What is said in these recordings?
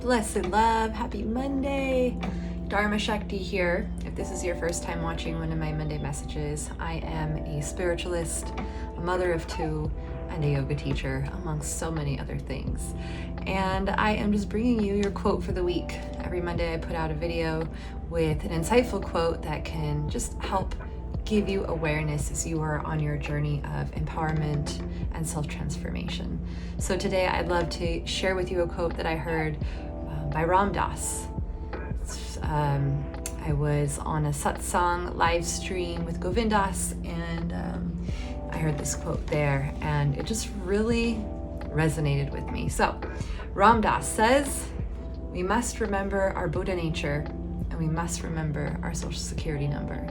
Blessed love, happy Monday. Dharma Shakti here. If this is your first time watching one of my Monday messages, I am a spiritualist, a mother of two, and a yoga teacher, amongst so many other things. And I am just bringing you your quote for the week. Every Monday I put out a video with an insightful quote that can just help give you awareness as you are on your journey of empowerment and self-transformation. So today I'd love to share with you a quote that I heard by Ram Dass. I was on a satsang live stream with Govindas, and I heard this quote there, and it just really resonated with me. So Ram Dass says, we must remember our Buddha nature, and we must remember our social security number.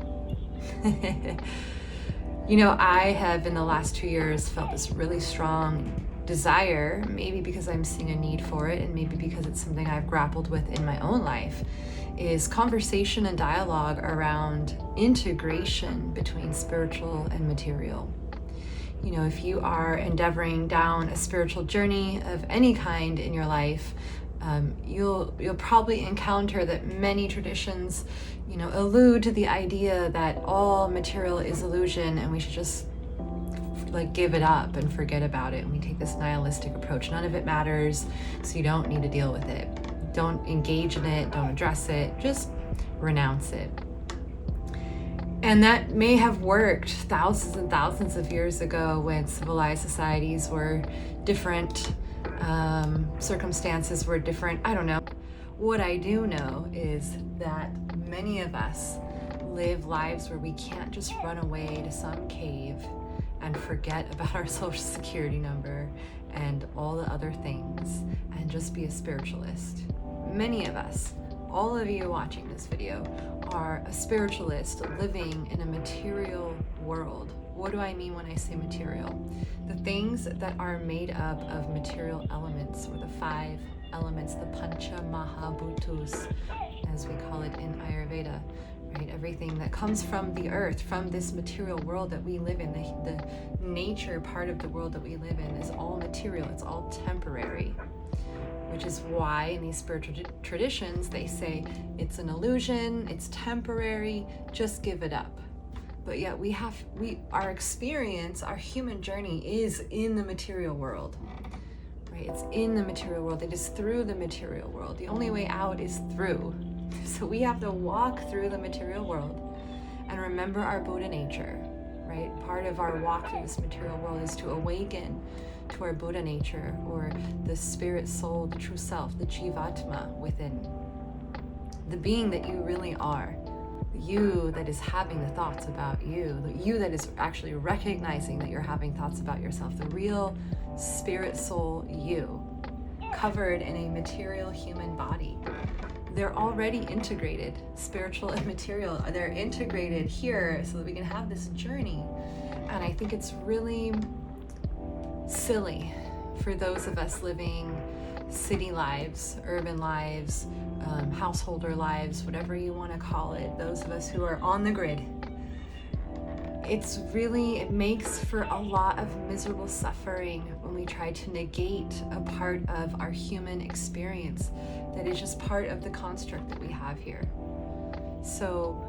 You know, I have in the last 2 years felt this really strong desire, maybe because I'm seeing a need for it, and maybe because it's something I've grappled with in my own life, is conversation and dialogue around integration between spiritual and material. You know, if you are endeavoring down a spiritual journey of any kind in your life, you'll probably encounter that many traditions, you know, allude to the idea that all material is illusion and we should just like give it up and forget about it. And we take this nihilistic approach. None of it matters, so you don't need to deal with it. Don't engage in it, don't address it, just renounce it. And that may have worked thousands and thousands of years ago when civilized societies were different, circumstances were different. I don't know. What I do know is that many of us live lives where we can't just run away to some cave and forget about our social security number and all the other things and just be a spiritualist. Many of us, all of you watching this video, are a spiritualist living in a material world. What do I mean when I say material? The things that are made up of material elements, or the 5 elements, the Pancha Mahabhutas, as we call it in Ayurveda, right? Everything that comes from the earth, from this material world that we live in, the nature part of the world that we live in is all material, it's all temporary. Which is why in these spiritual traditions, they say it's an illusion, it's temporary, just give it up. But yet our experience, our human journey is in the material world, right? It's in the material world. It is through the material world. The only way out is through. So we have to walk through the material world and remember our Buddha nature, right? Part of our walk through this material world is to awaken to our Buddha nature, or the spirit soul, the true self, the Jivatma within, the being that you really are. You that is having the thoughts about you, the you that is actually recognizing that you're having thoughts about yourself, the real spirit soul you, covered in a material human body. They're already integrated, spiritual and material. They're integrated here so that we can have this journey. And I think it's really silly for those of us living city lives, urban lives, householder lives, whatever you want to call it, those of us who are on the grid. It makes for a lot of miserable suffering when we try to negate a part of our human experience that is just part of the construct that we have here. So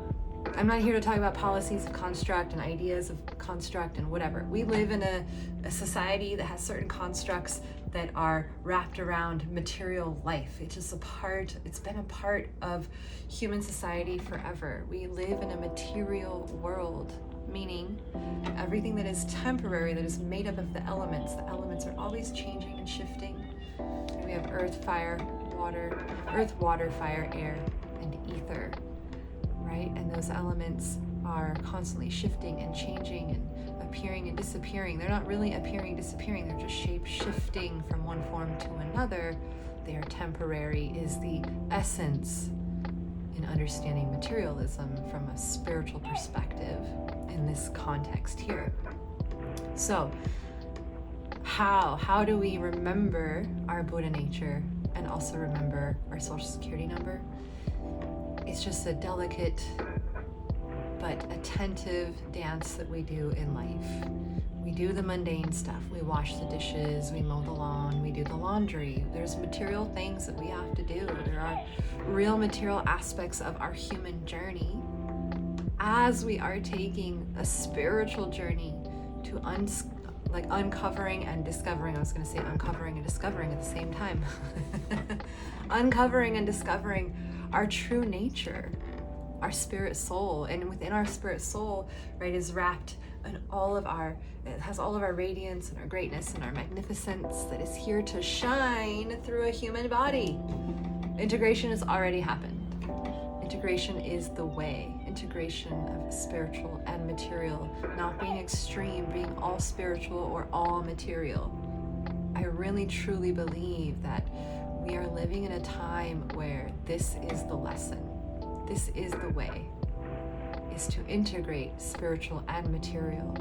I'm not here to talk about policies of construct and ideas of construct and whatever. We live in a society that has certain constructs that are wrapped around material life. It's been a part of human society forever. We live in a material world, meaning everything that is temporary, that is made up of the elements. The elements are always changing and shifting. We have earth, water, fire, air, and ether. Right? And those elements are constantly shifting and changing and appearing and disappearing. They're not really appearing, disappearing. They're just shape shifting from one form to another. They are temporary is the essence in understanding materialism from a spiritual perspective in this context here. So how do we remember our Buddha nature and also remember our social security number? It's just a delicate but attentive dance that we do in life. We do the mundane stuff. We wash the dishes, we mow the lawn, we do the laundry. There's material things that we have to do. There are real material aspects of our human journey as we are taking a spiritual journey to uncovering and discovering. I was going to say uncovering and discovering at the same time. Uncovering and discovering our true nature, our spirit soul. And within our spirit soul, right, is wrapped in it has all of our radiance and our greatness and our magnificence that is here to shine through a human body. Integration has already happened. Integration is the way. Integration of spiritual and material, not being extreme, being all spiritual or all material. I really truly believe that we are living in a time where this is the lesson. This is the way, is to integrate spiritual and material.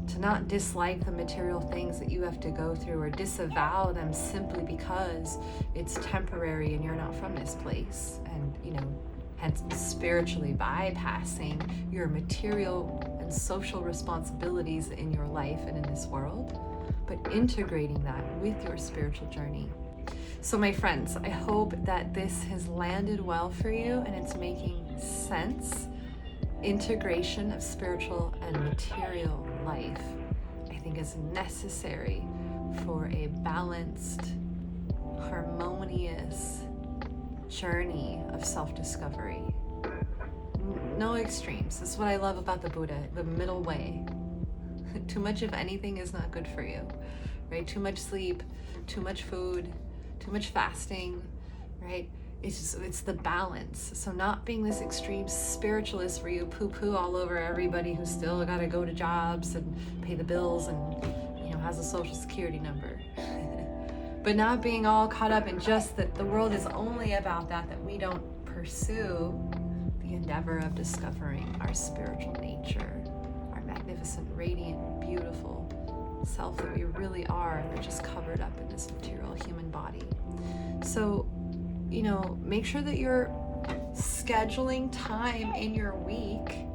To not dislike the material things that you have to go through or disavow them simply because it's temporary and you're not from this place. And, hence spiritually bypassing your material and social responsibilities in your life and in this world, but integrating that with your spiritual journey. So my friends, I hope that this has landed well for you and it's making sense. Integration of spiritual and material life, I think, is necessary for a balanced, harmonious journey of self-discovery. No extremes. This is what I love about the Buddha, the middle way. Too much of anything is not good for you, right? Too much sleep, too much food, too much fasting, right? It's the balance. So not being this extreme spiritualist where you poo-poo all over everybody who's still got to go to jobs and pay the bills and has a social security number. But not being all caught up in just that the world is only about that we don't pursue the endeavor of discovering our spiritual nature, our magnificent, radiant, beautiful self that we really are, that's just covered up in this material human body. So, make sure that you're scheduling time in your week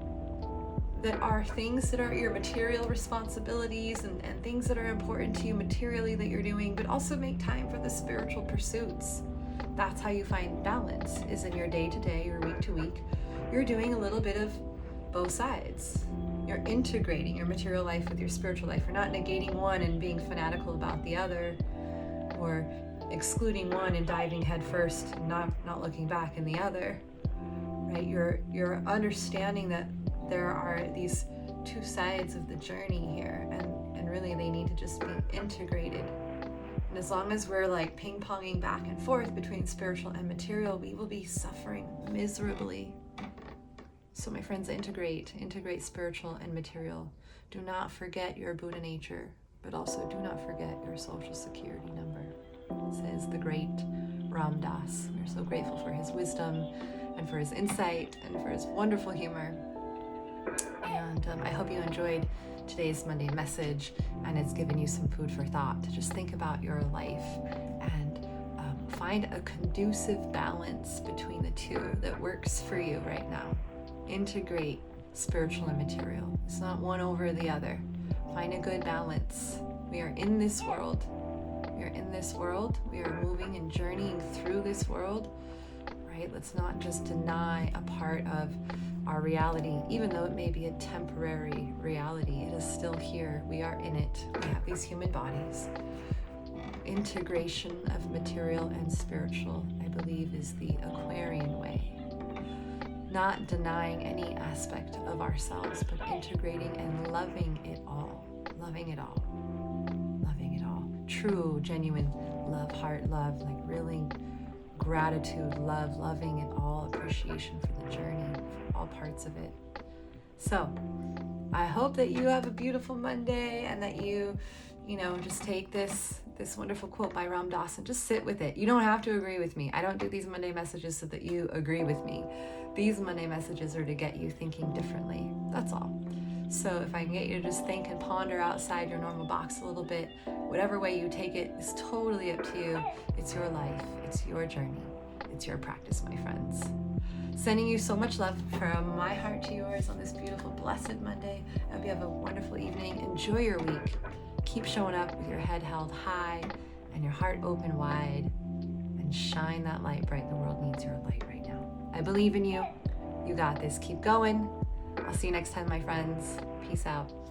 that are things that are your material responsibilities and things that are important to you materially that you're doing, but also make time for the spiritual pursuits. That's how you find balance, is in your day-to-day or week-to-week. You're doing a little bit of both sides. You're integrating your material life with your spiritual life. You're not negating one and being fanatical about the other, or excluding one and diving head first and not looking back in the other, right? You're understanding that there are these two sides of the journey here, and really they need to just be integrated. And as long as we're like ping-ponging back and forth between spiritual and material, we will be suffering miserably. So my friends, integrate spiritual and material. Do not forget your Buddha nature, but also do not forget your social security number, says the great Ram Dass. We're so grateful for his wisdom and for his insight and for his wonderful humor. And I hope you enjoyed today's Monday message, and it's given you some food for thought to just think about your life and find a conducive balance between the two that works for you right now. Integrate spiritual and material. It's not one over the other. Find a good balance. We are in this world. We are in this world. We are moving and journeying through this world, right? Let's not just deny a part of our reality, even though it may be a temporary reality. It is still here. We are in it. We have these human bodies. Integration of material and spiritual, I believe, is the Aquarian way. Not denying any aspect of ourselves, but integrating and loving it all. Loving it all. Loving it all. True, genuine love, heart love, like really gratitude, love, loving it all, appreciation for the journey, for all parts of it. So, I hope that you have a beautiful Monday and that you just take this wonderful quote by Ram Dass and just sit with it. You don't have to agree with me. I don't do these Monday messages so that you agree with me. These Monday messages are to get you thinking differently. That's all. So if I can get you to just think and ponder outside your normal box a little bit, whatever way you take it is totally up to you. It's your life. It's your journey. It's your practice, my friends. Sending you so much love from my heart to yours on this beautiful, blessed Monday. I hope you have a wonderful evening. Enjoy your week. Keep showing up with your head held high and your heart open wide, and shine that light bright. The world needs your light right now. I believe in you. You got this. Keep going. I'll see you next time, my friends. Peace out.